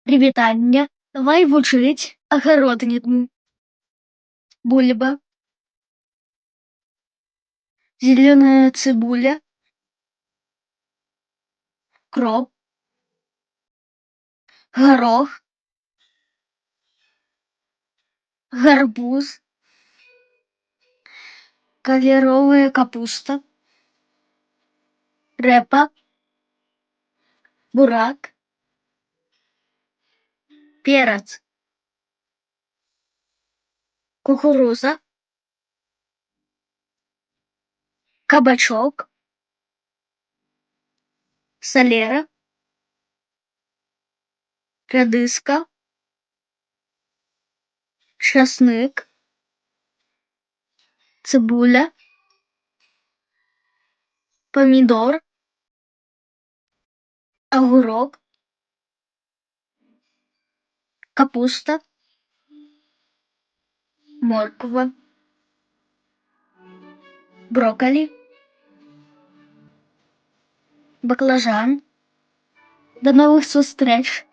Привітання. Давай вучить огородник. Бульба. Зеленая цибуля. Кроп. Горох. Гарбуз. Кольоровая капуста. Репа. Бурак. Перец. Кукуруза. Кабачок. Солера. Редиска. Часник. Цибуля. Помідор. Огурок. Капуста. Морква. Брокколі. Баклажан. До нових зустріч!